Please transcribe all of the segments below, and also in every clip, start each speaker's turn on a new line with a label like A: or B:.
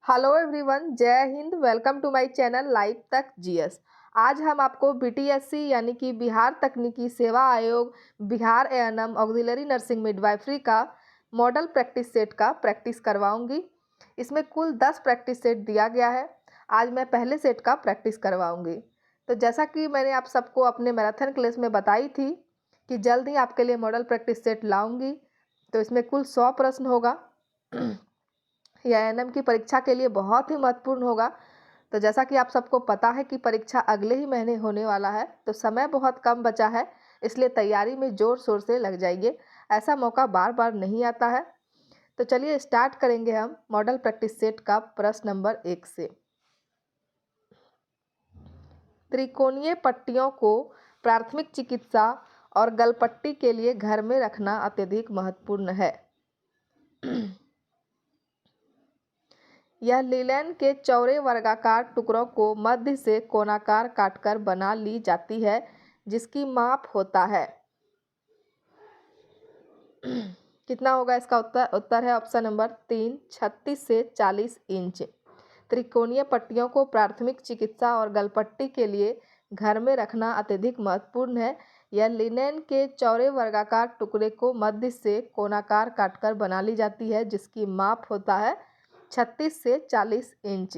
A: Hello everyone, जय हिंद। Welcome to my channel live तक जीएस। आज हम आपको बीटीएससी यानी कि बिहार तकनीकी सेवा आयोग Bihar ANM auxiliary nursing midwifery का मॉडल प्रैक्टिस सेट का प्रैक्टिस करवाऊंगी। इसमें कुल 10 प्रैक्टिस सेट दिया गया है। आज मैं पहले सेट का प्रैक्टिस करवाऊंगी। तो जैसा कि मैंने आप सबको अपने मैराथन क्लास में बताई थी कि जल्द ही आपके लिए मॉडल प्रैक्टिस सेट लाऊंगी। तो इसमें कुल 100 प्रश्न होगा। यह एएनएम की परीक्षा के लिए बहुत ही महत्वपूर्ण होगा। तो जैसा कि आप सबको पता है कि परीक्षा अगले ही महीने होने वाला है, तो समय बहुत कम बचा है, इसलिए तैयारी में जोर शोर से लग जाइए। ऐसा मौका बार बार नहीं आता है। तो चलिए स्टार्ट करेंगे हम मॉडल प्रैक्टिस सेट का प्रश्न नंबर 1 से। त्रिकोणीय पट्टियों को प्राथमिक चिकित्सा और गलपट्टी के लिए घर में रखना अत्यधिक महत्वपूर्ण है। यह लिनेन के चौड़े वर्गाकार टुकड़ों को मध्य से कोणाकार काटकर बना ली जाती है, जिसकी माप होता है। कितना होगा इसका उत्तर? उत्तर है ऑप्शन नंबर 3, 36 से 40 इंच। त्रिकोणीय पट्टियों को प्राथमिक चिकित्सा और गलपट्टी के लिए घर में रखना अत्यधिक महत्वपूर्ण है। यह लिनेन के चौड़े वर्गाकार टुकड़े को मध्य से कोणाकार काटकर बना ली जाती है, जिसकी माप होता है 36 से 40 इंच।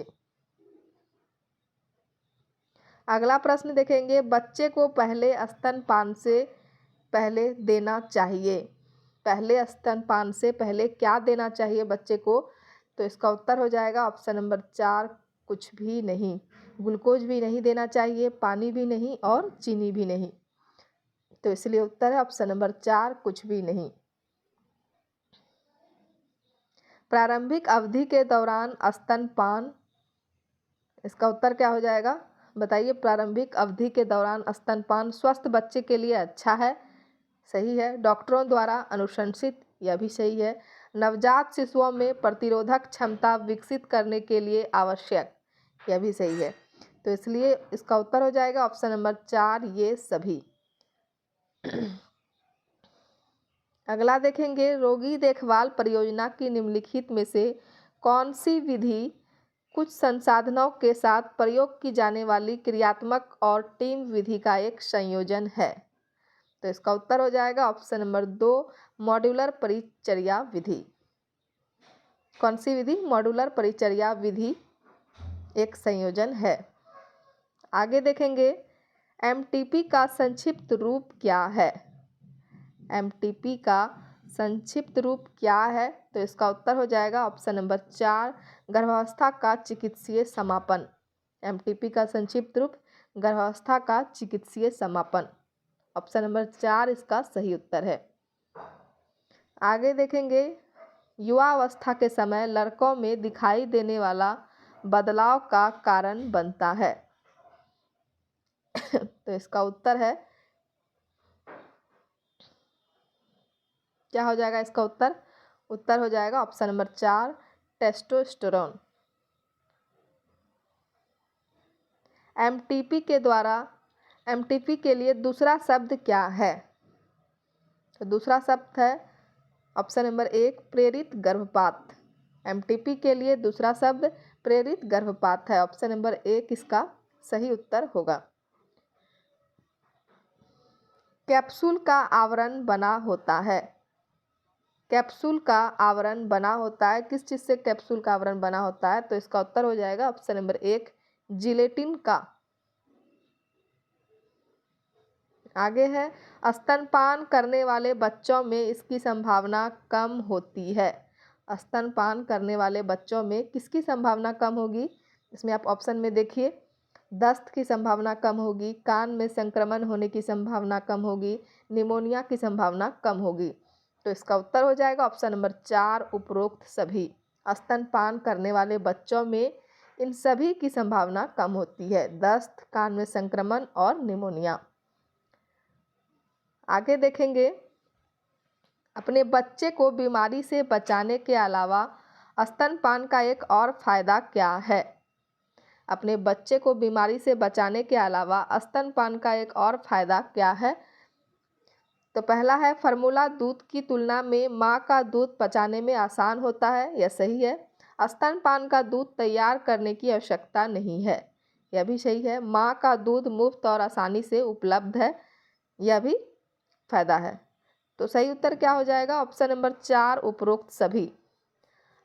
A: अगला प्रश्न देखेंगे, बच्चे को पहले स्तनपान से पहले देना चाहिए। पहले स्तनपान से पहले क्या देना चाहिए बच्चे को? तो इसका उत्तर हो जाएगा ऑप्शन नंबर 4, कुछ भी नहीं। ग्लूकोज भी नहीं देना चाहिए, पानी भी नहीं और चीनी भी नहीं। तो इसलिए उत्तर है ऑप्शन नंबर 4, कुछ भी नहीं। प्रारंभिक अवधि के दौरान स्तनपान, इसका उत्तर क्या हो जाएगा? बताइए। प्रारंभिक अवधि के दौरान स्तनपान स्वस्थ बच्चे के लिए अच्छा है, सही है। डॉक्टरों द्वारा अनुशंसित, यह भी सही है। नवजात शिशुओं में प्रतिरोधक क्षमता विकसित करने के लिए आवश्यक, यह भी सही है। तो इसलिए इसका उत्तर हो जाएगा ऑप्शन नंबर 4, ये सभी। अगला देखेंगे, रोगी देखभाल परियोजना की निम्नलिखित में से कौन सी विधि कुछ संसाधनों के साथ प्रयोग की जाने वाली क्रियात्मक और टीम विधि का एक संयोजन है? तो इसका उत्तर हो जाएगा ऑप्शन नंबर 2, मॉड्यूलर परिचर्या विधि। कौन सी विधि? मॉड्यूलर परिचर्या विधि एक संयोजन है। आगे देखेंगे, एमटीपी का संक्षिप्त रूप क्या है? एमटीपी का संक्षिप्त रूप क्या है? तो इसका उत्तर हो जाएगा ऑप्शन नंबर 4, गर्भावस्था का चिकित्सीय समापन। एमटीपी का संक्षिप्त रूप गर्भावस्था का चिकित्सीय समापन। ऑप्शन नंबर 4 इसका सही उत्तर है। आगे देखेंगे, युवावस्था के समय लड़कों में दिखाई देने वाला बदलाव का कारण बनता है। तो इसका उत्तर है, क्या हो जाएगा इसका उत्तर? उत्तर हो जाएगा ऑप्शन नंबर 4, टेस्टोस्टेरोन। एमटीपी के लिए दूसरा शब्द क्या है? तो दूसरा शब्द है ऑप्शन नंबर 1, प्रेरित गर्भपात। एमटीपी के लिए दूसरा शब्द प्रेरित गर्भपात है। ऑप्शन नंबर 1 इसका सही उत्तर होगा। कैप्सूल का आवरण बना होता है। कैप्सूल का आवरण बना होता है, किस चीज़ से कैप्सूल का आवरण बना होता है? तो इसका उत्तर हो जाएगा ऑप्शन नंबर 1, जिलेटिन का। आगे है, स्तनपान करने वाले बच्चों में इसकी संभावना कम होती है। स्तनपान करने वाले बच्चों में किसकी संभावना कम होगी? इसमें आप ऑप्शन में देखिए, दस्त की संभावना कम होगी, कान में संक्रमण होने की संभावना कम होगी, निमोनिया की संभावना कम होगी। तो इसका उत्तर हो जाएगा ऑप्शन नंबर 4, उपरोक्त सभी। स्तनपान करने वाले बच्चों में इन सभी की संभावना कम होती है, दस्त, कान में संक्रमण और निमोनिया। आगे देखेंगे, अपने बच्चे को बीमारी से बचाने के अलावा स्तनपान का एक और फायदा क्या है? अपने बच्चे को बीमारी से बचाने के अलावा स्तनपान का एक और फायदा क्या है? तो पहला है, फार्मूला दूध की तुलना में माँ का दूध पचाने में आसान होता है, यह सही है। स्तनपान का दूध तैयार करने की आवश्यकता नहीं है, यह भी सही है। माँ का दूध मुफ्त और आसानी से उपलब्ध है, यह भी फायदा है। तो सही उत्तर क्या हो जाएगा? ऑप्शन नंबर 4 उपरोक्त सभी।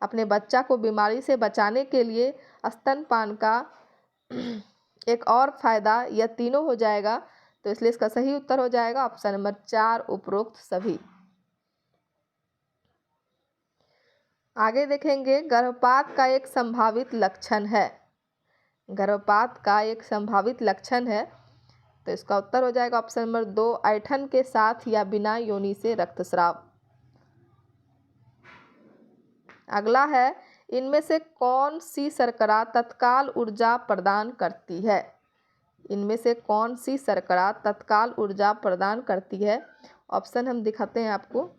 A: अपने बच्चा को बीमारी से बचाने के लिए स्तनपान का एक और फायदा, यह तीनों हो जाएगा। तो इसलिए इसका सही उत्तर हो जाएगा ऑप्शन नंबर 4 उपरोक्त सभी। आगे देखेंगे, गर्भपात का एक संभावित लक्षण है। गर्भपात का एक संभावित लक्षण है, तो इसका उत्तर हो जाएगा ऑप्शन नंबर 2 ऐंठन के साथ या बिना योनि से रक्तस्राव। अगला है, इनमें से कौन सी शर्करा तत्काल ऊर्जा प्रदान करती है? इनमें से कौन सी शर्करा तत्काल ऊर्जा प्रदान करती है? ऑप्शन हम दिखाते हैं आपको,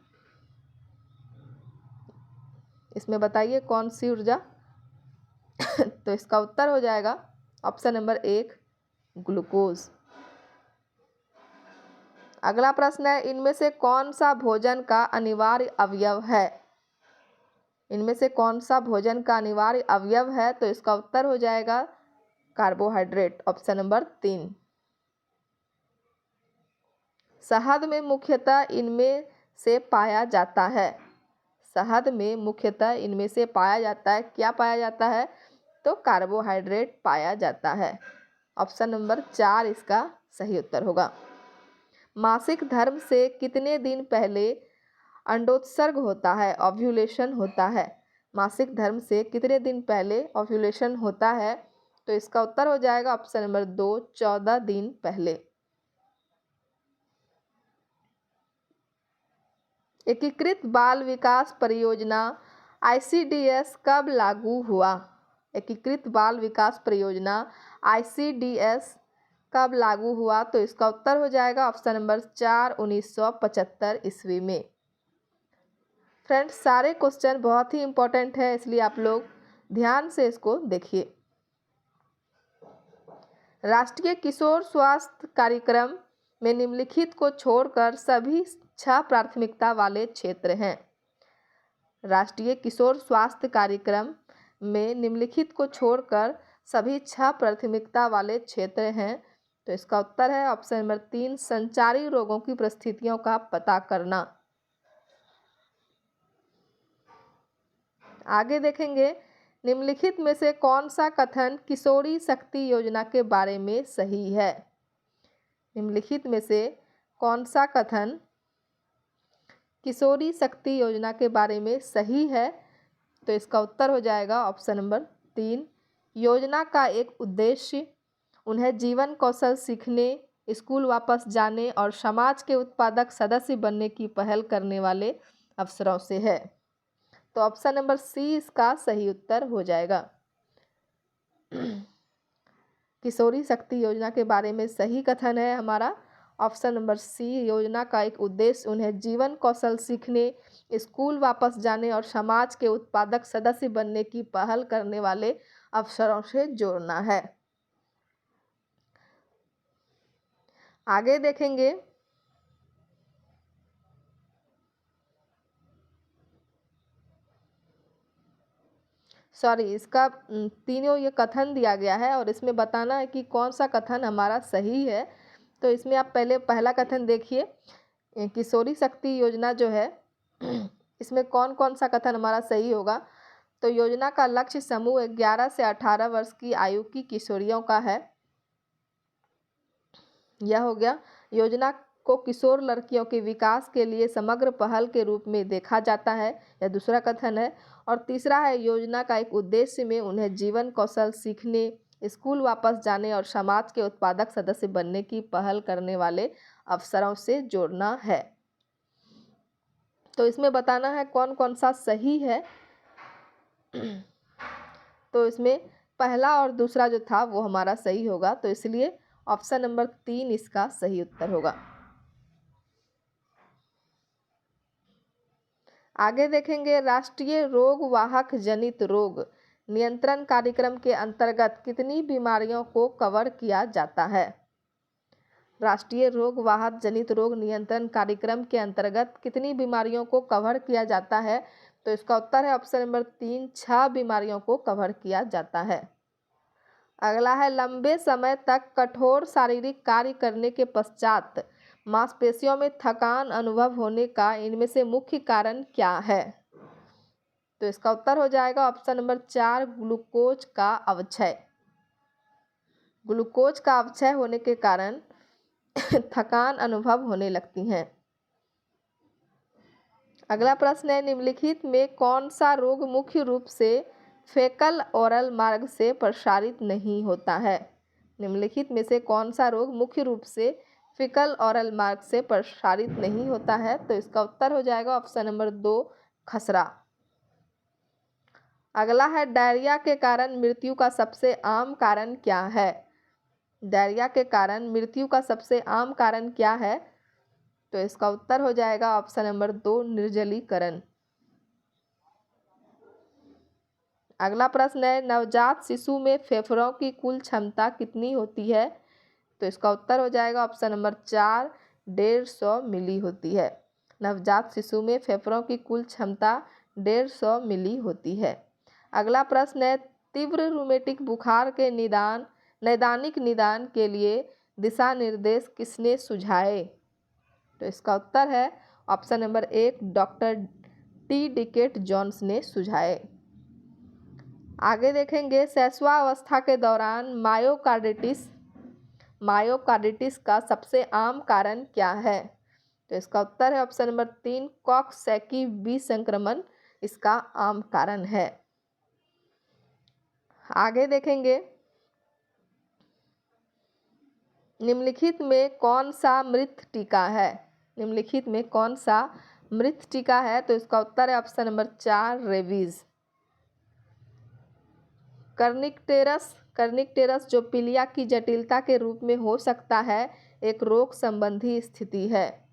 A: इसमें बताइए कौन सी ऊर्जा। तो इसका उत्तर हो जाएगा ऑप्शन नंबर 1 ग्लूकोज। अगला प्रश्न है, इनमें से कौन सा भोजन का अनिवार्य अवयव है? इनमें से कौन सा भोजन का अनिवार्य अवयव है? तो इसका उत्तर हो जाएगा कार्बोहाइड्रेट, ऑप्शन नंबर 3। शहद में मुख्यतः इनमें से पाया जाता है। शहद में मुख्यतः इनमें से पाया जाता है, क्या पाया जाता है? तो कार्बोहाइड्रेट पाया जाता है। ऑप्शन नंबर 4 इसका सही उत्तर होगा। मासिक धर्म से कितने दिन पहले अंडोत्सर्ग होता है, ओव्यूलेशन होता है? मासिक धर्म से कितने दिन पहले ओव्यूलेशन होता है? तो इसका उत्तर हो जाएगा ऑप्शन नंबर 2 14 दिन पहले। एकीकृत बाल विकास परियोजना ICDS कब लागू हुआ? एकीकृत बाल विकास परियोजना ICDS कब लागू हुआ? तो इसका उत्तर हो जाएगा ऑप्शन नंबर 4 1975 ईस्वी में। फ्रेंड्स, सारे क्वेश्चन बहुत ही इंपॉर्टेंट है, इसलिए आप लोग ध्यान से इसको देखिए। राष्ट्रीय किशोर स्वास्थ्य कार्यक्रम में निम्नलिखित को छोड़कर सभी 6 प्राथमिकता वाले क्षेत्र हैं। राष्ट्रीय किशोर स्वास्थ्य कार्यक्रम में निम्नलिखित को छोड़कर सभी 6 प्राथमिकता वाले क्षेत्र हैं। तो इसका उत्तर है ऑप्शन नंबर 3 संचारी रोगों की परिस्थितियों का पता करना। आगे देखेंगे, निम्नलिखित में से कौन सा कथन किशोरी शक्ति योजना के बारे में सही है? निम्नलिखित में से कौन सा कथन किशोरी शक्ति योजना के बारे में सही है? तो इसका उत्तर हो जाएगा ऑप्शन नंबर 3 योजना का एक उद्देश्य उन्हें जीवन कौशल सीखने, स्कूल वापस जाने और समाज के उत्पादक सदस्य बनने की पहल करने वाले अवसरों से है। तो ऑप्शन नंबर सी इसका सही उत्तर हो जाएगा। किशोरी शक्ति योजना के बारे में सही कथन है हमारा ऑप्शन नंबर सी योजना का एक उद्देश्य उन्हें जीवन कौशल सीखने, स्कूल वापस जाने और समाज के उत्पादक सदस्य बनने की पहल करने वाले अवसरों से जोड़ना है। आगे देखेंगे, इसका तीनों ये कथन दिया गया है और इसमें बताना है कि कौन सा कथन हमारा सही है। तो इसमें आप पहले पहला कथन देखिए, किशोरी शक्ति योजना जो है इसमें कौन कौन सा कथन हमारा सही होगा। तो योजना का लक्ष्य समूह 11 से 18 वर्ष की आयु की किशोरियों का है, यह हो गया। योजना को किशोर लड़कियों के विकास के लिए समग्र पहल के रूप में देखा जाता है, यह दूसरा कथन है। और तीसरा है योजना का एक उद्देश्य में उन्हें जीवन कौशल सीखने, स्कूल वापस जाने और समाज के उत्पादक सदस्य बनने की पहल करने वाले अवसरों से जोड़ना है। तो इसमें बताना है कौन कौन सा सही है। तो इसमें पहला और दूसरा जो था वो हमारा सही होगा, तो इसलिए ऑप्शन नंबर 3 इसका सही उत्तर होगा। आगे देखेंगे, राष्ट्रीय रोग वाहक जनित रोग नियंत्रण कार्यक्रम के अंतर्गत कितनी बीमारियों को कवर किया जाता है? राष्ट्रीय रोग वाहक जनित रोग नियंत्रण कार्यक्रम के अंतर्गत कितनी बीमारियों को कवर किया जाता है? तो इसका उत्तर है ऑप्शन नंबर 3, 6 बीमारियों को कवर किया जाता है। अगला है, लंबे समय तक कठोर शारीरिक कार्य करने के पश्चात मांसपेशियों में थकान अनुभव होने का इनमें से मुख्य कारण क्या है? तो इसका उत्तर हो जाएगा ऑप्शन नंबर 4, ग्लूकोज का अवक्षय। ग्लूकोज का अवक्षय होने के कारण थकान अनुभव होने लगती हैं। अगला प्रश्न है, निम्नलिखित में कौन सा रोग मुख्य रूप से फेकल ओरल मार्ग से प्रसारित नहीं होता है? निम्नलिखित में से कौन सा रोग मुख्य रूप से फेकल ओरल मार्ग से प्रसारित नहीं होता है? तो इसका उत्तर हो जाएगा ऑप्शन नंबर 2, खसरा। अगला है, डायरिया के कारण मृत्यु का सबसे आम कारण क्या है? डायरिया के कारण मृत्यु का सबसे आम कारण क्या है? तो इसका उत्तर हो जाएगा ऑप्शन नंबर 2, निर्जलीकरण। अगला प्रश्न है, नवजात शिशु में फेफड़ों की कुल क्षमता कितनी होती है? तो इसका उत्तर हो जाएगा ऑप्शन नंबर 4, 150 मिली होती है। नवजात शिशु में फेफड़ों की कुल क्षमता 150 मिली होती है। अगला प्रश्न है, तीव्र रूमेटिक बुखार के नैदानिक निदान के लिए दिशा निर्देश किसने सुझाए? तो इसका उत्तर है ऑप्शन नंबर 1, डॉक्टर टी डिकेट जॉन्स ने सुझाए। आगे देखेंगे, शैशवावस्था के दौरान मायोकार्डिटिस का सबसे आम कारण क्या है? तो इसका उत्तर है ऑप्शन नंबर 3, कॉक्सैकी विसंक्रमण इसका आम कारण है। आगे देखेंगे, निम्नलिखित में कौन सा मृत टीका है? निम्नलिखित में कौन सा मृत टीका है? तो इसका उत्तर है ऑप्शन नंबर 4, रेबीज। कर्निकटेरस जो पीलिया की जटिलता के रूप में हो सकता है, एक रोग संबंधी स्थिति है,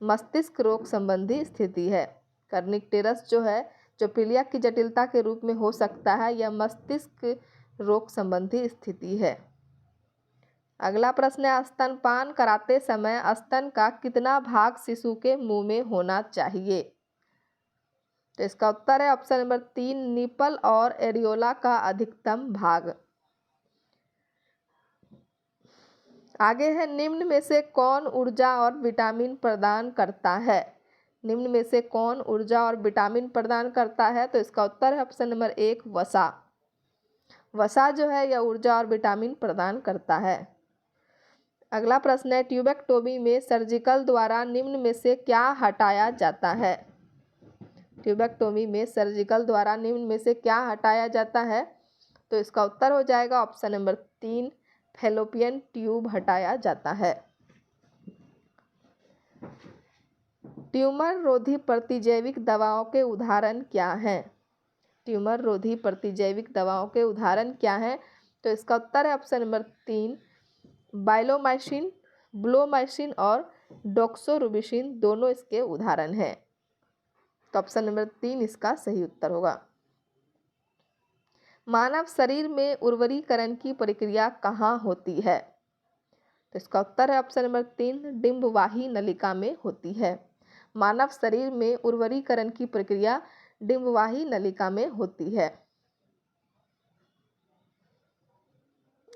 A: मस्तिष्क रोग संबंधी स्थिति है। कर्निकटेरस जो है, जो पीलिया की जटिलता के रूप में हो सकता है, यह मस्तिष्क रोग संबंधी स्थिति है। अगला प्रश्न है, स्तनपान कराते समय स्तन का कितना भाग शिशु के मुंह में होना चाहिए? तो इसका उत्तर है ऑप्शन नंबर 3, निपल और एरियोला का अधिकतम भाग। आगे है, निम्न में से कौन ऊर्जा और विटामिन प्रदान करता है? निम्न में से कौन ऊर्जा और विटामिन प्रदान करता है? तो इसका उत्तर है ऑप्शन नंबर 1, वसा। वसा जो है, यह ऊर्जा और विटामिन प्रदान करता है। अगला प्रश्न है, ट्यूबेक्टोमी में सर्जिकल द्वारा निम्न में से क्या हटाया जाता है? ट्यूबेक्टोमी में सर्जिकल द्वारा निम्न में से क्या हटाया जाता है? तो इसका उत्तर हो जाएगा ऑप्शन नंबर 3, फैलोपियन ट्यूब हटाया जाता है। ट्यूमर रोधी प्रतिजैविक दवाओं के उदाहरण क्या हैं? ट्यूमर रोधी प्रतिजैविक दवाओं के उदाहरण क्या हैं? तो इसका उत्तर है ऑप्शन नंबर 3, बाइलोमाइसिन, ब्लोमाइसिन और डॉक्सोरुबिसिन दोनों इसके उदाहरण हैं। तो ऑप्शन नंबर 3 इसका सही उत्तर होगा। मानव शरीर में उर्वरीकरण की प्रक्रिया कहाँ होती है? तो इसका उत्तर है ऑप्शन नंबर 3, डिंबवाही नलिका में होती है। मानव शरीर में उर्वरीकरण की प्रक्रिया डिंबवाही नलिका में होती है।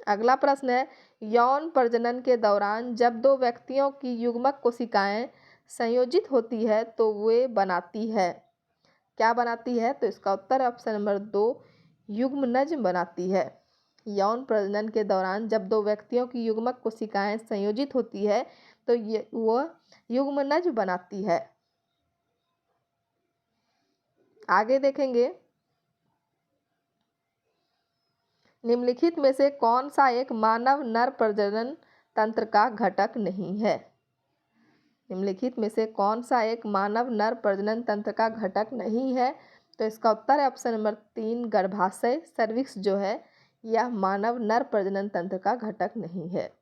A: अगला प्रश्न है, यौन प्रजनन के दौरान जब दो व्यक्तियों की युग्मक कोशिकाएं संयोजित होती है तो वे बनाती है, क्या बनाती है? तो इसका उत्तर ऑप्शन नंबर 2, युग्मनज बनाती है। यौन प्रजनन के दौरान जब दो व्यक्तियों की युग्मक कोशिकाएं संयोजित होती है तो वह युग्मनज बनाती है। आगे देखेंगे, निम्नलिखित में से कौन सा एक मानव नर प्रजनन तंत्र का घटक नहीं है? निम्नलिखित में से कौन सा एक मानव नर प्रजनन तंत्र का घटक नहीं है? तो इसका उत्तर है ऑप्शन नंबर 3, गर्भाशय सर्विक्स जो है, यह मानव नर प्रजनन तंत्र का घटक नहीं है।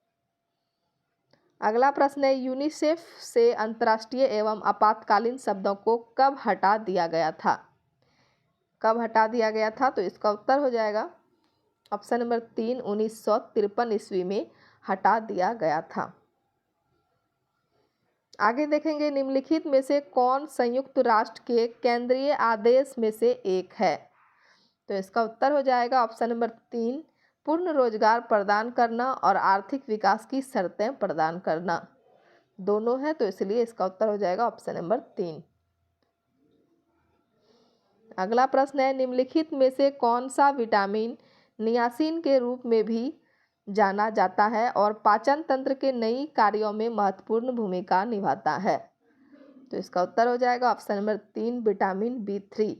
A: अगला प्रश्न है, यूनिसेफ से अंतर्राष्ट्रीय एवं आपातकालीन शब्दों को कब हटा दिया गया था? कब हटा दिया गया था? तो इसका उत्तर हो जाएगा ऑप्शन नंबर 3, 1953 ईस्वी में हटा दिया गया था। आगे देखेंगे निम्नलिखित में से कौन संयुक्त राष्ट्र के केंद्रीय आदेश में से एक है। तो इसका उत्तर हो जाएगा ऑप्शन नंबर 3, पूर्ण रोजगार प्रदान करना और आर्थिक विकास की शर्तें प्रदान करना। दोनों है, तो इसलिए इसका उत्तर हो जाएगा ऑप्शन नंबर 3। अगला प्रश्न है निम्नलिखित में से कौन सा विटामिन नियासिन के रूप में भी जाना जाता है और पाचन तंत्र के नई कार्यों में महत्वपूर्ण भूमिका निभाता है। तो इसका उत्तर हो जाएगा option number 3, vitamin B3।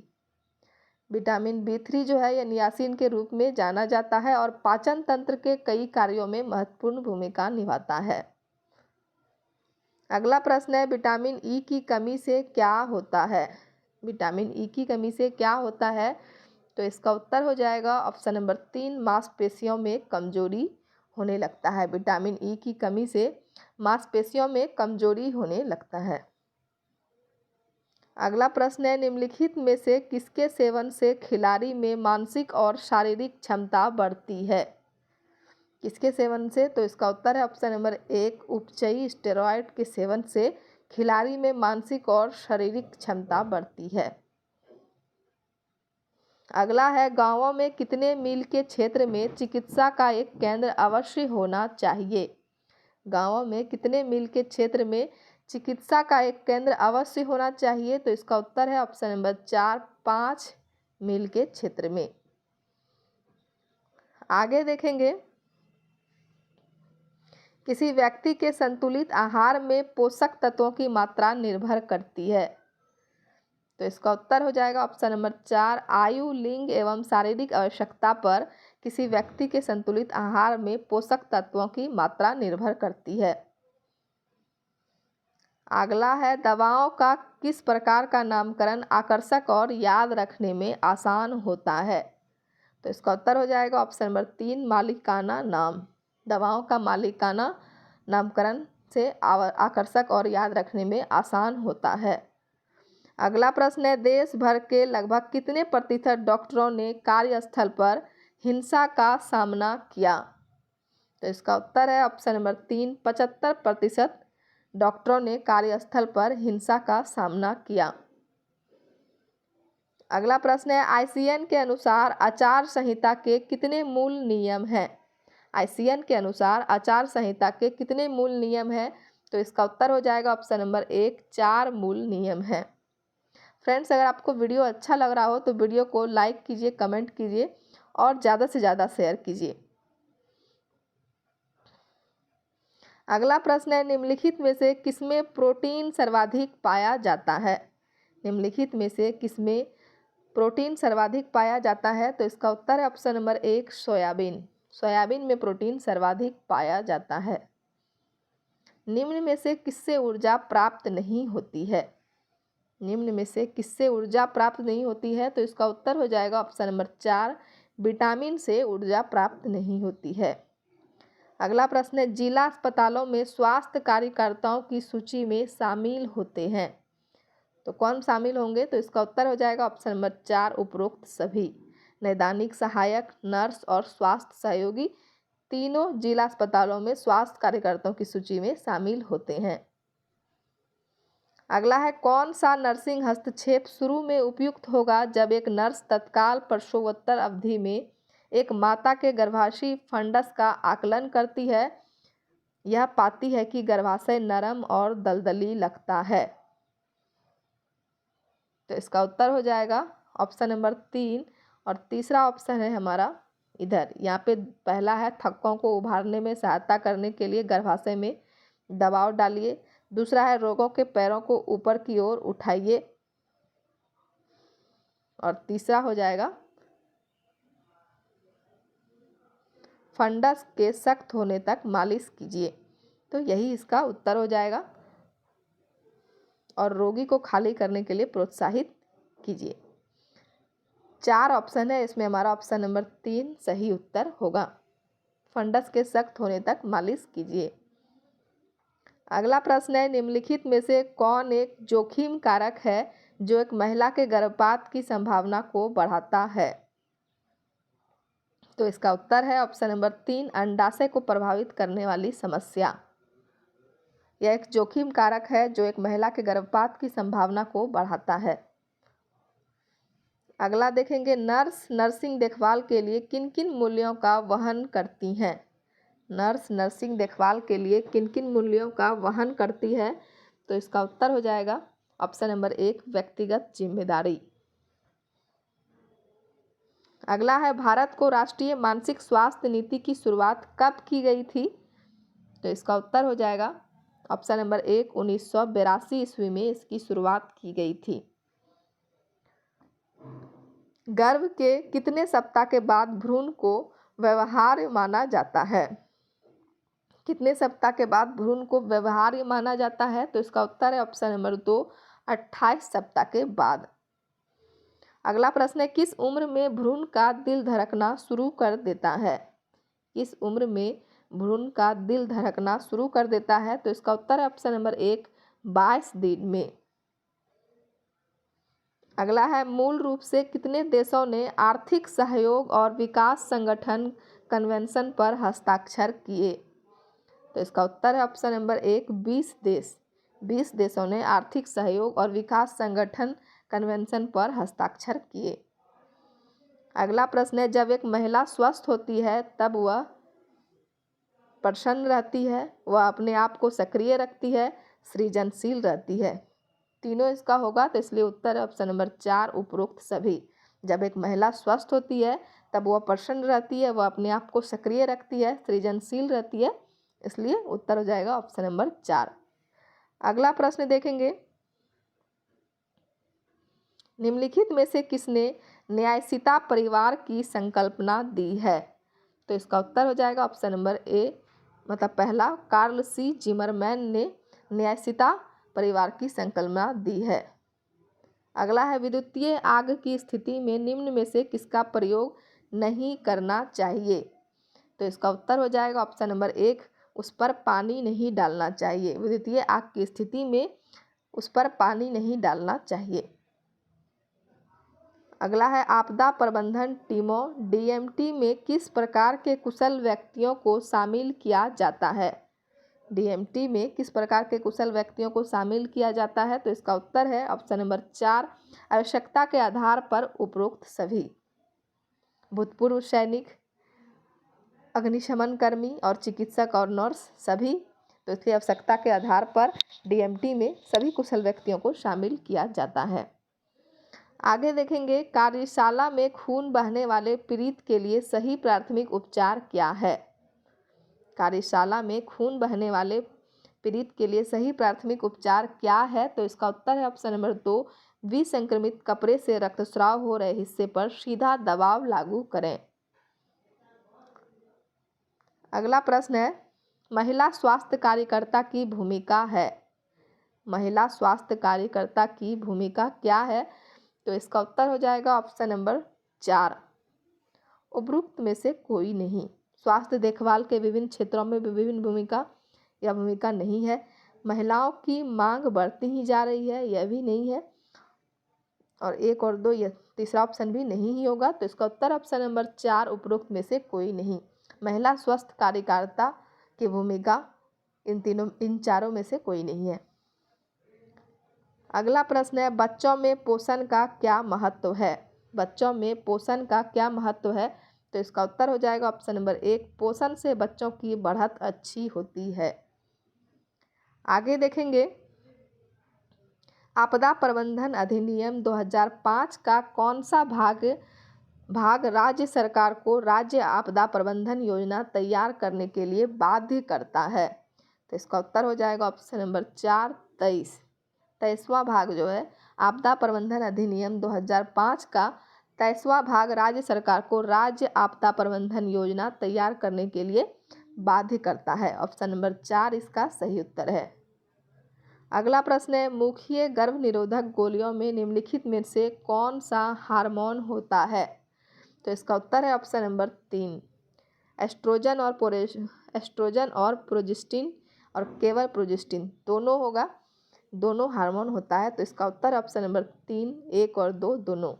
A: Vitamin B3 जो है यह नियासिन के रूप में जाना जाता है और पाचन तंत्र के कई कार्यों में महत्वपूर्ण भूमिका निभाता है। अगला प्रश्न है विटामिन ई की कमी से क्या होता है। विटामिन ई की कमी से क्या होता है। तो इसका उत्तर हो जाएगा ऑप्शन नंबर 3, मांसपेशियों में कमजोरी होने लगता है। विटामिन ई की कमी से मांसपेशियों में कमजोरी होने लगता है। अगला प्रश्न है निम्नलिखित में से किसके सेवन से खिलाड़ी में मानसिक और शारीरिक क्षमता बढ़ती है। किसके सेवन से। तो इसका उत्तर है ऑप्शन नंबर 1, उपचयी स्टेरॉयड के सेवन से खिलाड़ी में मानसिक और शारीरिक क्षमता बढ़ती है। अगला है गांवों में कितने मील के क्षेत्र में चिकित्सा का एक केंद्र अवश्य होना चाहिए। गांवों में कितने मील के क्षेत्र में चिकित्सा का एक केंद्र अवश्य होना चाहिए। तो इसका उत्तर है ऑप्शन नंबर 4, 5 मील के क्षेत्र में। आगे देखेंगे किसी व्यक्ति के संतुलित आहार में पोषक तत्वों की मात्रा निर्भर करती है। तो इसका उत्तर हो जाएगा ऑप्शन नंबर 4, आयु, लिंग एवं शारीरिक आवश्यकता पर किसी व्यक्ति के संतुलित आहार में पोषक तत्वों की मात्रा निर्भर करती है। अगला है दवाओं का किस प्रकार का नामकरण आकर्षक और याद रखने में आसान होता है। तो इसका उत्तर हो जाएगा ऑप्शन नंबर 3, मालिकाना नाम। दवाओं का मालिकाना नामकरण से आकर्षक और याद रखने में आसान होता है। अगला प्रश्न है देश भर के लगभग कितने प्रतिशत डॉक्टरों ने कार्यस्थल पर हिंसा का सामना किया। तो इसका उत्तर है ऑप्शन नंबर 3, 75% डॉक्टरों ने कार्यस्थल पर हिंसा का सामना किया। अगला प्रश्न है आईसीएन के अनुसार आचार संहिता के कितने मूल नियम हैं। आईसीएन के अनुसार आचार संहिता के कितने मूल नियम हैं। तो इसका उत्तर हो जाएगा ऑप्शन नंबर 1, 4 मूल नियम हैं। फ्रेंड्स, अगर आपको वीडियो अच्छा लग रहा हो तो वीडियो को लाइक कीजिए, कमेंट कीजिए और ज़्यादा से ज़्यादा शेयर कीजिए। अगला प्रश्न है निम्नलिखित में से किसमें प्रोटीन सर्वाधिक पाया जाता है। निम्नलिखित में से किसमें प्रोटीन सर्वाधिक पाया जाता है। तो इसका उत्तर है ऑप्शन नंबर 1, सोयाबीन। सोयाबीन में प्रोटीन सर्वाधिक पाया जाता है। निम्न में से किससे ऊर्जा प्राप्त नहीं होती है। निम्न में से किससे ऊर्जा प्राप्त नहीं होती है। तो इसका उत्तर हो जाएगा ऑप्शन नंबर 4, विटामिन से ऊर्जा प्राप्त नहीं होती है। अगला प्रश्न है जिला अस्पतालों में स्वास्थ्य कार्यकर्ताओं की सूची में शामिल होते हैं। तो कौन शामिल होंगे। तो इसका उत्तर हो जाएगा ऑप्शन नंबर 4, उपरोक्त सभी। नैदानिक सहायक, नर्स और स्वास्थ्य सहयोगी तीनों जिला अस्पतालों में स्वास्थ्य कार्यकर्ताओं की सूची में शामिल होते हैं। अगला है कौन सा नर्सिंग हस्तक्षेप शुरू में उपयुक्त होगा जब एक नर्स तत्काल प्रसवोत्तर अवधि में एक माता के गर्भाशय फंडस का आकलन करती है। यह पाती है कि गर्भाशय नरम और दलदली लगता है। तो इसका उत्तर हो जाएगा ऑप्शन नंबर 3 और तीसरा ऑप्शन है हमारा इधर। यहाँ पे पहला है थक्कों को उभारने में सहायता करने के लिए गर्भाशय में दबाव डालिए। दूसरा है रोगों के पैरों को ऊपर की ओर उठाइए। और तीसरा हो जाएगा फंडस के सख्त होने तक मालिश कीजिए। तो यही इसका उत्तर हो जाएगा और रोगी को खाली करने के लिए प्रोत्साहित कीजिए। 4 ऑप्शन है, इसमें हमारा ऑप्शन नंबर 3 सही उत्तर होगा। फंडस के सख्त होने तक मालिश कीजिए। अगला प्रश्न है निम्नलिखित में से कौन एक जोखिम कारक है जो एक महिला के गर्भपात की संभावना को बढ़ाता है। तो इसका उत्तर है ऑप्शन नंबर 3, अंडाशय को प्रभावित करने वाली समस्या। यह एक जोखिम कारक है जो एक महिला के गर्भपात की संभावना को बढ़ाता है। अगला देखेंगे, नर्स नर्सिंग देखभाल के लिए किन किन मूल्यों का वहन करती हैं। नर्स नर्सिंग देखभाल के लिए किन किन मूल्यों का वहन करती है, तो इसका उत्तर हो जाएगा ऑप्शन नंबर 1, व्यक्तिगत जिम्मेदारी। अगला है, भारत को राष्ट्रीय मानसिक स्वास्थ्य नीति की शुरुआत कब की गई थी, तो इसका उत्तर हो जाएगा ऑप्शन नंबर 1, 1982 ईस्वी में इसकी शुरुआत की गई थी। गर्भ के कितने सप्ताह के बाद भ्रूण को व्यवहार्य माना जाता है। कितने सप्ताह के बाद भ्रूण को व्यवहार्य माना जाता है, तो इसका उत्तर है ऑप्शन नंबर 2, 28 सप्ताह के बाद। अगला प्रश्न है, किस उम्र में भ्रूण का दिल धड़कना शुरू कर देता है। किस उम्र में भ्रूण का दिल धड़कना शुरू कर देता है, तो इसका उत्तर है ऑप्शन नंबर 1, 22 दिन में। अगला है, मूल रूप से कितने देशों ने आर्थिक सहयोग और विकास संगठन कन्वेंशन पर हस्ताक्षर किए, तो इसका उत्तर है ऑप्शन नंबर 1, 20 देश। 20 देशों ने आर्थिक सहयोग और विकास संगठन कन्वेंशन पर हस्ताक्षर किए। अगला प्रश्न है, जब एक महिला स्वस्थ होती है तब वह प्रसन्न रहती है, वह अपने आप को सक्रिय रखती है, सृजनशील रहती है। तीनों इसका होगा, तो इसलिए उत्तर है ऑप्शन नंबर 4, उपरोक्त सभी। जब एक महिला स्वस्थ होती है तब वह प्रसन्न रहती है, वह अपने आप को सक्रिय रखती है, सृजनशील रहती है, इसलिए उत्तर हो जाएगा ऑप्शन नंबर 4। अगला प्रश्न देखेंगे, निम्नलिखित में से किसने न्यायशीता परिवार की संकल्पना दी है, तो इसका उत्तर हो जाएगा ऑप्शन नंबर ए, मतलब पहला, कार्ल सी जिमरमैन ने न्यायशीता परिवार की संकल्पना दी है। अगला है, विद्युतीय आग की स्थिति में निम्न में से किसका प्रयोग नहीं करना चाहिए, तो इसका उत्तर हो जाएगा ऑप्शन नंबर 1, उस पर पानी नहीं डालना चाहिए। विद्युतीय आग की स्थिति में उस पर पानी नहीं डालना चाहिए। अगला है, आपदा प्रबंधन टीमों डीएमटी में किस प्रकार के कुशल व्यक्तियों को शामिल किया जाता है। डीएमटी में किस प्रकार के कुशल व्यक्तियों को शामिल किया जाता है, तो इसका उत्तर है ऑप्शन नंबर 4, आवश्यकता के आधार पर उपरोक्त सभी। भूतपूर्व सैनिक, अग्निशमन कर्मी और चिकित्सक और नर्स सभी, तो इसलिए आवश्यकता के आधार पर डीएमटी में सभी कुशल व्यक्तियों को शामिल किया जाता है। आगे देखेंगे, कार्यशाला में खून बहने वाले पीड़ित के लिए सही प्राथमिक उपचार क्या है। कार्यशाला में खून बहने वाले पीड़ित के लिए सही प्राथमिक उपचार क्या है, तो इसका उत्तर है ऑप्शन नंबर 2, विसंक्रमित कपड़े से रक्तस्राव हो रहे हिस्से पर सीधा दबाव लागू करें। अगला प्रश्न है, महिला स्वास्थ्य कार्यकर्ता की भूमिका है। महिला स्वास्थ्य कार्यकर्ता की भूमिका क्या है, तो इसका उत्तर हो जाएगा ऑप्शन नंबर 4, उपरोक्त में से कोई नहीं। स्वास्थ्य देखभाल के विभिन्न क्षेत्रों में विभिन्न भूमिका या भूमिका नहीं है। महिलाओं की मांग बढ़ती ही जा रही है, यह भी नहीं है, और 1 और 2 यह तीसरा ऑप्शन भी नहीं ही होगा, तो इसका उत्तर ऑप्शन नंबर 4, उपरोक्त में से कोई नहीं। महिला स्वास्थ्य कार्यकर्ता की भूमिका इन चारों में से कोई नहीं है। अगला प्रश्न है, बच्चों में पोषण का क्या महत्व है। बच्चों में पोषण का क्या महत्व है, तो इसका उत्तर हो जाएगा ऑप्शन नंबर 1, पोषण से बच्चों की बढ़त अच्छी होती है। आगे देखेंगे, आपदा प्रबंधन अधिनियम 2005 का कौन सा भाग राज्य सरकार को राज्य आपदा प्रबंधन योजना तैयार करने के लिए बाध्य करता है, तो इसका उत्तर हो जाएगा ऑप्शन नंबर 4, 23वां भाग जो है आपदा प्रबंधन अधिनियम 2005 का 23वां भाग राज्य सरकार को राज्य आपदा प्रबंधन योजना तैयार करने के लिए बाध्य करता है। ऑप्शन नंबर 4 इसका सही उत्तर है। अगला प्रश्न है, मुख्य गर्भ निरोधक गोलियों में निम्नलिखित में से कौन सा हार्मोन होता है, तो इसका उत्तर है ऑप्शन नंबर 3, एस्ट्रोजन और प्रोजेस्टिन, और केवल प्रोजेस्टिन दोनों होगा, दोनों हार्मोन होता है, तो इसका उत्तर ऑप्शन नंबर 3, 1 और 2 दोनों।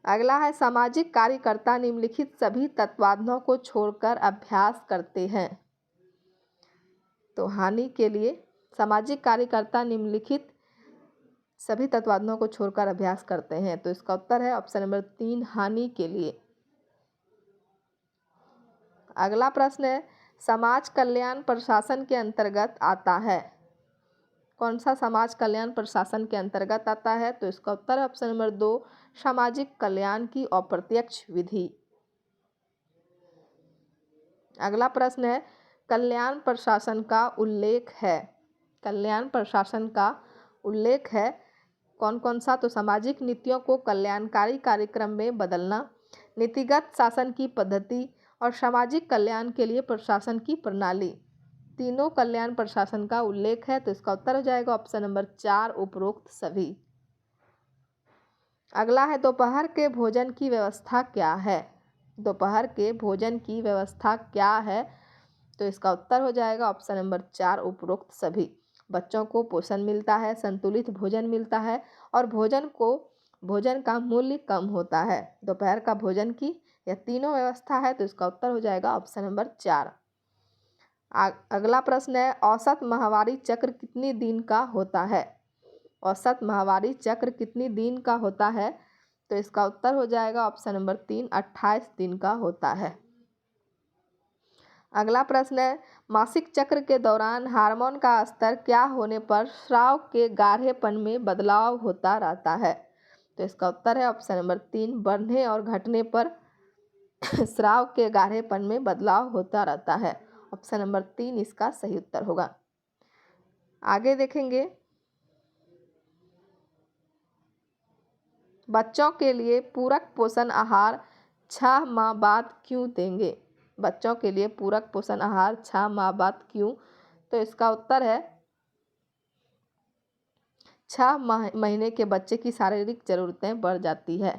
A: अगला है, सामाजिक कार्यकर्ता निम्नलिखित सभी तत्वांधों को छोड़कर अभ्यास करते हैं। तो हानि के लिए सामाजिक कार्यकर्ता निम्नलिखित सभी तत्वादनों को छोड़कर अभ्यास करते हैं। तो इसका उत्तर है ऑप्शन नंबर 3, हानि के लिए। अगला प्रश्न है, समाज कल्याण प्रशासन के अंतर्गत आता है। कौन सा समाज कल्याण प्रशासन के अंतर्गत आता है? तो इसका उत्तर है ऑप्शन नंबर 2, सामाजिक कल्याण की अप्रत्यक्ष विधि। अगला प्रश्न है, कल्याण प्रशासन का उल्लेख है। कल्याण प्रशासन का उल्लेख है कौन कौन सा? तो सामाजिक नीतियों को कल्याणकारी कार्यक्रम में बदलना, नीतिगत शासन की पद्धति और सामाजिक कल्याण के लिए प्रशासन की प्रणाली, तीनों कल्याण प्रशासन का उल्लेख है। तो इसका उत्तर हो जाएगा ऑप्शन नंबर 4, उपरोक्त सभी। अगला है, दोपहर के भोजन की व्यवस्था क्या है? दोपहर के भोजन की व्यवस्था क्या है? तो इसका उत्तर हो जाएगा ऑप्शन नंबर 4, उपरोक्त सभी। बच्चों को पोषण मिलता है, संतुलित भोजन मिलता है और भोजन का मूल्य कम होता है। दोपहर का भोजन की यह तीनों व्यवस्था है। तो इसका उत्तर हो जाएगा ऑप्शन नंबर 4। अगला प्रश्न है, औसत माहवारी चक्र कितनी दिन का होता है? औसत माहवारी चक्र कितनी दिन का होता है? तो इसका उत्तर हो जाएगा ऑप्शन नंबर 3, 28 दिन का होता है। अगला प्रश्न है, मासिक चक्र के दौरान हार्मोन का स्तर क्या होने पर स्राव के गाढ़ेपन में बदलाव होता रहता है? तो इसका उत्तर है ऑप्शन नंबर 3, बढ़ने और घटने पर स्राव के गाढ़ेपन में बदलाव होता रहता है। ऑप्शन नंबर 3 इसका सही उत्तर होगा। आगे देखेंगे, बच्चों के लिए पूरक पोषण आहार 6 माह बाद क्यों देंगे? बच्चों के लिए पूरक पोषण आहार 6 माह बाद क्यों? तो इसका उत्तर है 6 महीने के बच्चे की शारीरिक ज़रूरतें बढ़ जाती है।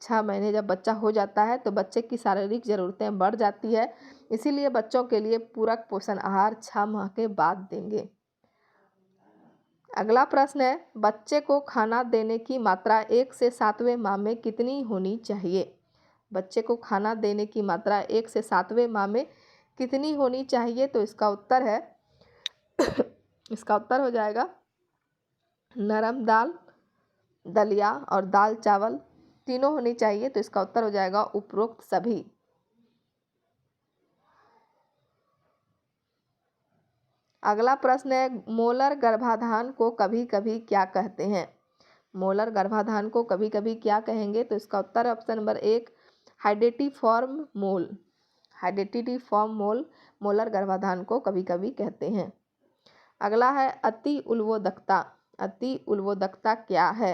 A: 6 महीने जब बच्चा हो जाता है तो बच्चे की शारीरिक ज़रूरतें बढ़ जाती है, इसीलिए बच्चों के लिए पूरक पोषण आहार 6 माह के बाद देंगे। अगला प्रश्न है, बच्चे को खाना देने की मात्रा 1 से 7वें माह में कितनी होनी चाहिए? बच्चे को खाना देने की मात्रा 1 से 7वें माह में कितनी होनी चाहिए? तो इसका उत्तर है इसका उत्तर हो जाएगा नरम दाल, दलिया और दाल चावल तीनों होनी चाहिए। तो इसका उत्तर हो जाएगा उपरोक्त सभी। अगला प्रश्न है, मोलर गर्भाधान को कभी कभी क्या कहते हैं? मोलर गर्भाधान को कभी कभी क्या कहेंगे? तो इसका उत्तर है ऑप्शन नंबर 1, हाइडेटिफॉर्म मोल। हाइडेटिफॉर्म मोल मोलर गर्भाधान को कभी कभी कहते हैं। अगला है, अति उल्बोधकता। अति उल्बोधकता क्या है?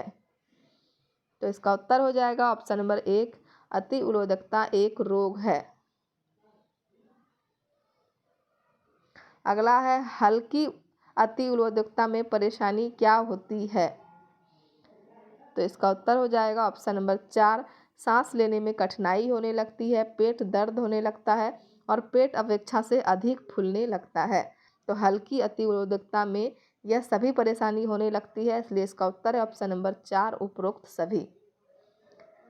A: तो इसका उत्तर हो जाएगा ऑप्शन नंबर 1, अति उल्बोधकता एक रोग है। अगला है, हल्की अति उल्बोधकता में परेशानी क्या होती है? तो इसका उत्तर हो जाएगा ऑप्शन नंबर 4, सांस लेने में कठिनाई होने लगती है, पेट दर्द होने लगता है और पेट अपेक्षा से अधिक फूलने लगता है। तो हल्की अति उल्बोधकता में यह सभी परेशानी होने लगती है, इसलिए इसका उत्तर है ऑप्शन नंबर 4, उपरोक्त सभी।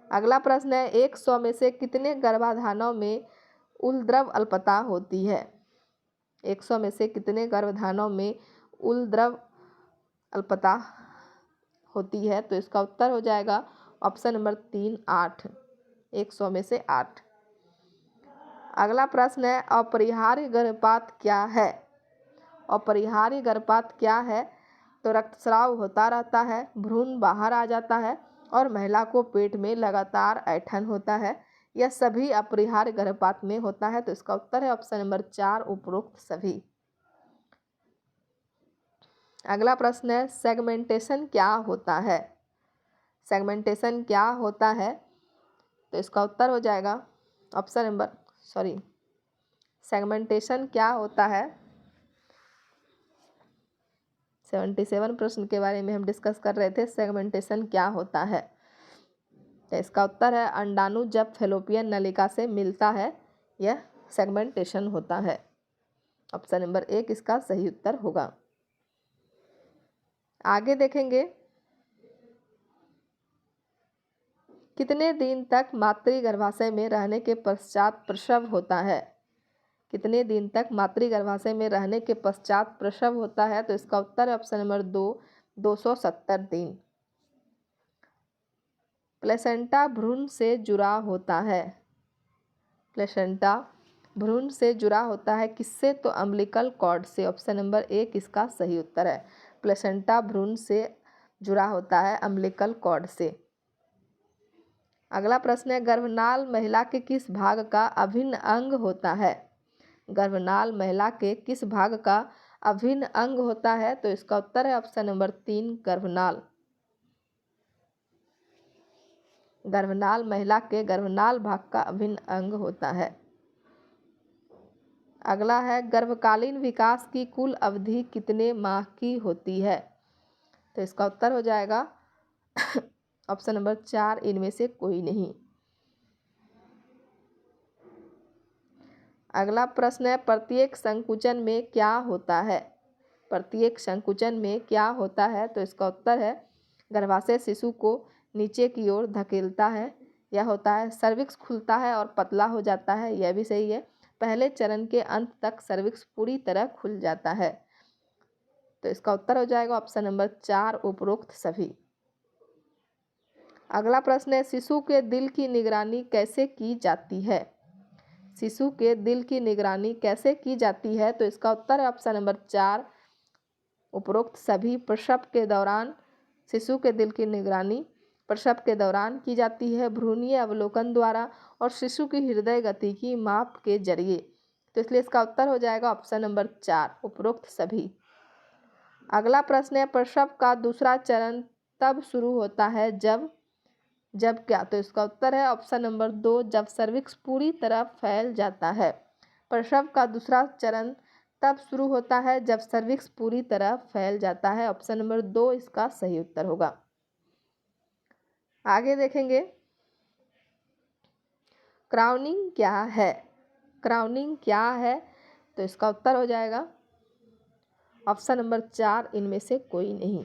A: अगला प्रश्न है, 100 में से कितने गर्भाधानों में उलद्रव अल्पता होती है? 100 में से कितने गर्भाधानों में उलद्रव अल्पता होती है? तो इसका उत्तर हो जाएगा ऑप्शन नंबर 3, 8। 100 में से 8। अगला प्रश्न है, अपरिहार्य गर्भपात क्या है? अपरिहार्य गर्भपात क्या है? तो रक्तस्राव होता रहता है, भ्रूण बाहर आ जाता है और महिला को पेट में लगातार ऐंठन होता है। यह सभी अपरिहार्य गर्भपात में होता है। तो इसका उत्तर है ऑप्शन नंबर 4, उपरोक्त सभी। अगला प्रश्न है, सेगमेंटेशन क्या होता है? सेगमेंटेशन क्या होता है? तो इसका उत्तर हो जाएगा ऑप्शन नंबर सेगमेंटेशन क्या होता है? 77 प्रश्न के बारे में हम डिस्कस कर रहे थे, सेगमेंटेशन क्या होता है? तो इसका उत्तर है, अंडाणु जब फैलोपियन नलिका से मिलता है यह सेगमेंटेशन होता है। ऑप्शन नंबर 1 इसका सही उत्तर होगा। आगे देखेंगे, कितने दिन तक मातृ गर्भाशय में रहने के पश्चात प्रसव होता है? कितने दिन तक मातृ गर्भाशय में रहने के पश्चात प्रसव होता है? तो इसका उत्तर है ऑप्शन नंबर 270 दिन। प्लेसेंटा भ्रूण से जुड़ा होता है। प्लेसेंटा भ्रूण से जुड़ा होता है किससे? तो अम्बिलिकल कॉर्ड से। ऑप्शन नंबर 1 इसका सही उत्तर है। प्लेसेंटा भ्रूण से जुड़ा होता है अम्बिलिकल कॉर्ड से। अगला प्रश्न है, गर्भनाल महिला के किस भाग का अभिन्न अंग होता है? गर्भनाल महिला के किस भाग का अभिन्न अंग होता है? तो इसका उत्तर है ऑप्शन नंबर 3 गर्भनाल। गर्भनाल महिला के गर्भनाल भाग का अभिन्न अंग होता है। अगला है, गर्भकालीन विकास की कुल अवधि कितने माह की होती है? तो इसका उत्तर हो जाएगा ऑप्शन नंबर 4 इनमें से कोई नहीं। अगला प्रश्न है, प्रत्येक संकुचन में क्या होता है? प्रत्येक संकुचन में क्या होता है? तो इसका उत्तर है, गर्भाशय शिशु को नीचे की ओर धकेलता है। यह होता है सर्विक्स खुलता है और पतला हो जाता है। यह भी सही है। पहले चरण के अंत तक सर्विक्स पूरी तरह खुल जाता है। तो इसका उत्तर हो जाएगा ऑप्शन नंबर 4 उपरोक्त सभी। अगला प्रश्न है, शिशु के दिल की निगरानी कैसे की जाती है? शिशु के दिल की निगरानी कैसे की जाती है? तो इसका उत्तर है ऑप्शन नंबर 4 उपरोक्त सभी। प्रसव के दौरान शिशु के दिल की निगरानी प्रसव के दौरान की जाती है, भ्रूणीय अवलोकन द्वारा और शिशु की हृदय गति की माप के जरिए। तो इसलिए इसका उत्तर हो जाएगा ऑप्शन नंबर 4 उपरोक्त सभी। अगला प्रश्न है, प्रसव का दूसरा चरण तब शुरू होता है जब क्या? तो इसका उत्तर है ऑप्शन नंबर 2 जब सर्विक्स पूरी तरह फैल जाता है। प्रसव का दूसरा चरण तब शुरू होता है जब सर्विक्स पूरी तरह फैल जाता है। ऑप्शन नंबर 2 इसका सही उत्तर होगा। आगे देखेंगे, क्राउनिंग क्या है? क्राउनिंग क्या है? तो इसका उत्तर हो जाएगा ऑप्शन नंबर 4 इनमें से कोई नहीं।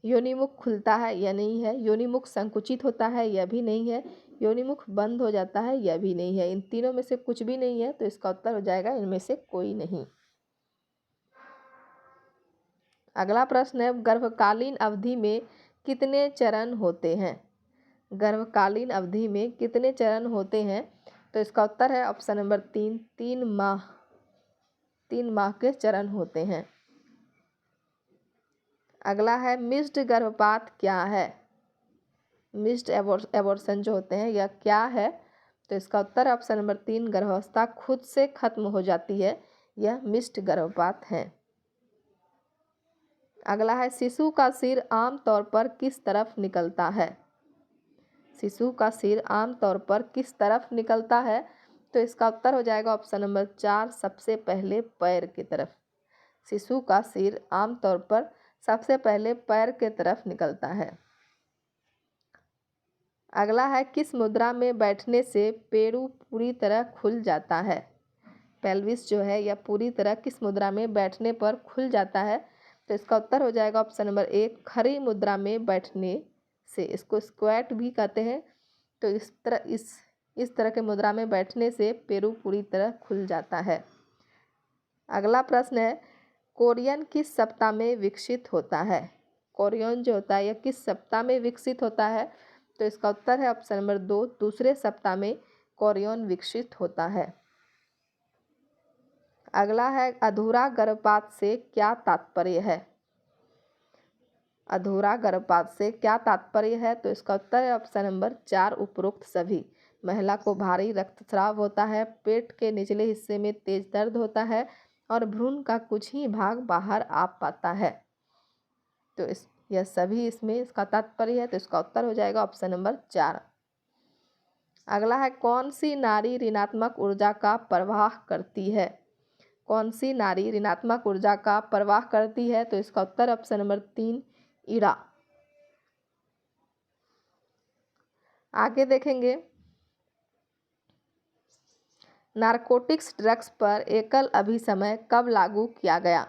A: योनिमुख खुलता है, यह नहीं है। योनिमुख संकुचित होता है, यह भी नहीं है। योनिमुख बंद हो जाता है, यह भी नहीं है। इन तीनों में से कुछ भी नहीं है। तो इसका उत्तर हो जाएगा इनमें से कोई नहीं। अगला प्रश्न है, गर्भकालीन अवधि में कितने चरण होते हैं? गर्भकालीन अवधि में कितने चरण होते हैं? तो इसका उत्तर है ऑप्शन नंबर 3 3 माह के चरण होते हैं। अगला है, मिस्ड गर्भपात क्या है? मिस्ड एबॉर्शन जो होते हैं यह क्या है? तो इसका उत्तर है ऑप्शन नंबर 3 गर्भावस्था खुद से खत्म हो जाती है, यह मिस्ड गर्भपात है। अगला है, शिशु का सिर आमतौर पर किस तरफ निकलता है? शिशु का सिर आमतौर पर किस तरफ निकलता है? तो इसका उत्तर हो जाएगा ऑप्शन नंबर 4 सबसे पहले पैर की तरफ। शिशु का सिर आमतौर पर सबसे पहले पैर के तरफ निकलता है। अगला है, किस मुद्रा में बैठने से पेरू पूरी तरह खुल जाता है? पेल्विस जो है यह पूरी तरह किस मुद्रा में बैठने पर खुल जाता है? तो इसका उत्तर हो जाएगा ऑप्शन नंबर 1 खड़ी मुद्रा में बैठने से। इसको स्क्वैट भी कहते हैं। तो इस तरह के मुद्रा में बैठने से पेरू पूरी तरह खुल जाता है। अगला प्रश्न है, कोरियन किस सप्ताह में विकसित होता है? कोरियन जो होता है यह किस सप्ताह में विकसित होता है? तो इसका उत्तर है ऑप्शन नंबर 2 दूसरे सप्ताह में कोरियन विकसित होता है। अगला है, अधूरा गर्भपात से क्या तात्पर्य है? अधूरा गर्भपात से क्या तात्पर्य है? तो इसका उत्तर है ऑप्शन नंबर 4 उपरोक्त सभी। महिला को भारी रक्तस्राव होता है, पेट के निचले हिस्से में तेज दर्द होता है और भ्रूण का कुछ ही भाग बाहर आ पाता है। तो यह सभी इसमें इसका तात्पर्य है। तो इसका उत्तर हो जाएगा ऑप्शन नंबर 4। अगला है, कौन सी नारी ऋणात्मक ऊर्जा का प्रवाह करती है? कौन सी नारी ऋणात्मक ऊर्जा का प्रवाह करती है? तो इसका उत्तर ऑप्शन नंबर 3 ईड़ा। आगे देखेंगे, नारकोटिक्स ड्रग्स पर एकल अभिसमय कब लागू किया गया?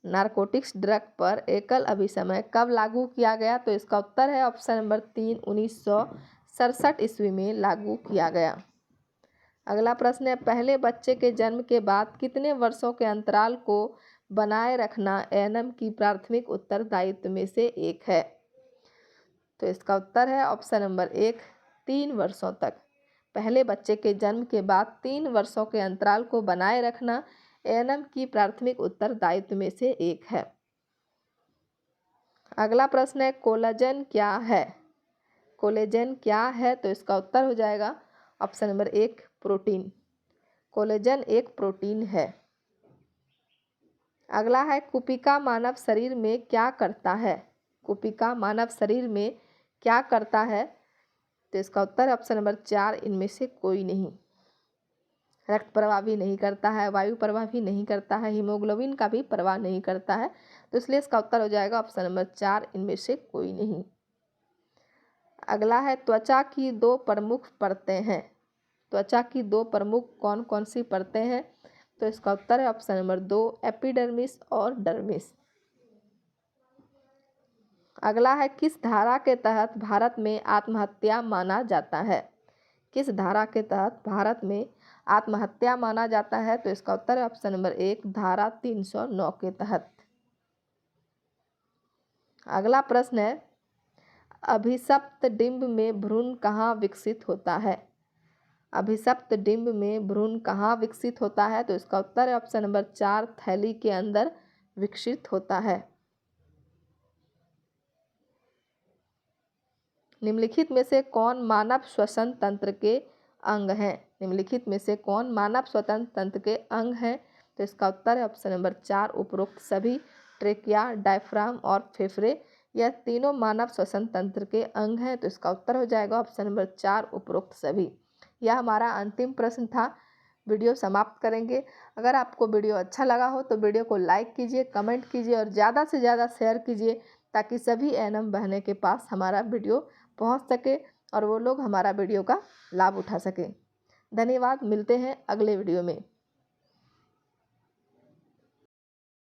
A: नारकोटिक्स ड्रग पर एकल अभिसमय कब लागू किया गया? तो इसका उत्तर है ऑप्शन नंबर 3 1967 ईस्वी में लागू किया गया। अगला प्रश्न है, पहले बच्चे के जन्म के बाद कितने वर्षों के अंतराल को बनाए रखना एएनएम की प्राथमिक उत्तरदायित्व में से एक है? तो इसका उत्तर है ऑप्शन नंबर 1, 3 वर्षों तक। पहले बच्चे के जन्म के बाद 3 वर्षों के अंतराल को बनाए रखना एएनएम की प्राथमिक उत्तरदायित्व में से एक है। अगला प्रश्न है, कोलेजन क्या है? कोलेजन क्या है? तो इसका उत्तर हो जाएगा ऑप्शन नंबर 1, प्रोटीन। कोलेजन एक प्रोटीन है। अगला है, कुपिका मानव शरीर में क्या करता है? कुपिका मानव शरीर में क्या करता है? तो इसका उत्तर है ऑप्शन नंबर 4, इनमें से कोई नहीं। रक्त प्रवाह भी नहीं करता है, वायु प्रवाह भी नहीं करता है, हीमोग्लोबिन का भी प्रवाह नहीं करता है, तो इसलिए इसका उत्तर हो जाएगा ऑप्शन नंबर 4, इनमें से कोई नहीं। अगला है, त्वचा की 2 प्रमुख परतें हैं। त्वचा की 2 प्रमुख कौन कौन सी परतें हैं? तो इसका उत्तर है ऑप्शन नंबर 2, एपिडर्मिस और डर्मिस। अगला है, किस धारा के तहत भारत में आत्महत्या माना जाता है? किस धारा के तहत भारत में आत्महत्या माना जाता है? तो इसका उत्तर है ऑप्शन नंबर 1, धारा 309 के तहत। अगला प्रश्न है, अभिशप्त डिंब में भ्रूण कहाँ विकसित होता है? अभिशप्त डिंब में भ्रूण कहाँ विकसित होता है? तो इसका उत्तर है ऑप्शन नंबर 4, थैली के अंदर विकसित होता है। निम्नलिखित में से कौन मानव श्वसन तंत्र के अंग हैं? निम्नलिखित में से कौन मानव श्वसन तंत्र के अंग हैं? तो इसका उत्तर है ऑप्शन नंबर 4, उपरोक्त सभी। ट्रेकिया, डायफ्राम और फेफड़े, यह तीनों मानव श्वसन तंत्र के अंग हैं, तो इसका उत्तर हो जाएगा ऑप्शन नंबर 4, उपरोक्त सभी। यह हमारा अंतिम प्रश्न था। वीडियो समाप्त करेंगे। अगर आपको वीडियो अच्छा लगा हो तो वीडियो को लाइक कीजिए, कमेंट कीजिए और ज़्यादा से ज़्यादा शेयर कीजिए, ताकि सभी एएनएम बहनें के पास हमारा वीडियो पहुंच सके और वो लोग हमारा वीडियो का लाभ उठा सकें। धन्यवाद। मिलते हैं अगले वीडियो में।